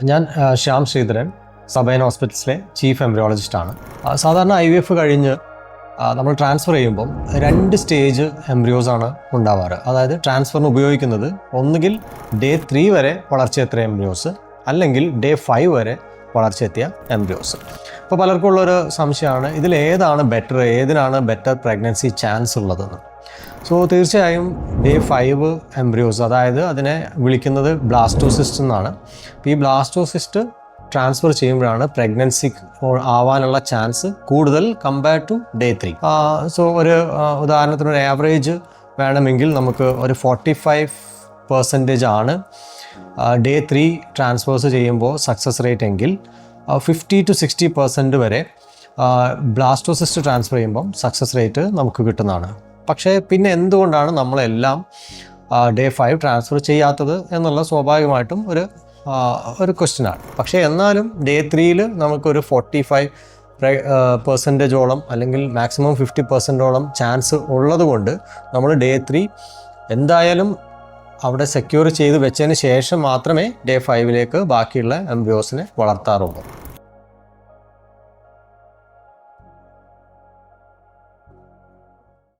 ഞാൻ ശ്യാം ശ്രീധരൻ, സബൈൻ ഹോസ്പിറ്റൽസിലെ ചീഫ് എംബ്രിയോളജിസ്റ്റാണ്. സാധാരണ IVF കഴിഞ്ഞ് നമ്മൾ ട്രാൻസ്ഫർ ചെയ്യുമ്പം 2 സ്റ്റേജ് എംബ്രിയോസാണ് ഉണ്ടാവാറ്. അതായത് ട്രാൻസ്ഫറിന് ഉപയോഗിക്കുന്നത് ഒന്നുകിൽ Day 3 വരെ വളർച്ചയെത്തിയ എംബ്രിയോസ്, അല്ലെങ്കിൽ Day 5 വരെ വളർച്ചയെത്തിയ എംബ്രിയോസ്. ഇപ്പോൾ പലർക്കും ഉള്ളൊരു സംശയമാണ്, ഇതിലേതാണ് ബെറ്റർ, ഏതിനാണ് ബെറ്റർ പ്രഗ്നൻസി ചാൻസ് ഉള്ളതെന്ന്. സോ തീർച്ചയായും Day 5 എംബ്രിയോസ്, അതായത് അതിനെ വിളിക്കുന്നത് ബ്ലാസ്റ്റോസിസ്റ്റ് എന്നാണ്. അപ്പോൾ ഈ ബ്ലാസ്റ്റോസിസ്റ്റ് ട്രാൻസ്ഫർ ചെയ്യുമ്പോഴാണ് പ്രഗ്നൻസി ആവാനുള്ള ചാൻസ് കൂടുതൽ കമ്പയർ ടു Day 3. സോ ഒരു ഉദാഹരണത്തിന് ഒരു ആവറേജ് വേണമെങ്കിൽ നമുക്ക് ഒരു 45% ആണ് Day 3 ട്രാൻസ്ഫേഴ്സ് ചെയ്യുമ്പോൾ സക്സസ് റേറ്റ് എങ്കിൽ 50 to 60% വരെ ബ്ലാസ്റ്റോസിസ്റ്റ് ട്രാൻസ്ഫർ ചെയ്യുമ്പം സക്സസ് റേറ്റ് നമുക്ക് കിട്ടുന്നതാണ്. പക്ഷേ പിന്നെ എന്തുകൊണ്ടാണ് നമ്മളെല്ലാം Day 5 ട്രാൻസ്ഫർ ചെയ്യാത്തത് എന്നുള്ള സ്വാഭാവികമായിട്ടും ഒരു ക്വസ്റ്റ്യനാണ്. പക്ഷേ എന്നാലും Day 3 നമുക്കൊരു 45% അല്ലെങ്കിൽ മാക്സിമം 50% ചാൻസ് ഉള്ളത് കൊണ്ട് നമ്മൾ Day 3 എന്തായാലും അവിടെ സെക്യൂർ ചെയ്ത് വെച്ചതിന് ശേഷം മാത്രമേ Day 5 ബാക്കിയുള്ള എംബ്രിയോസിനെ വളർത്താറുള്ളൂ.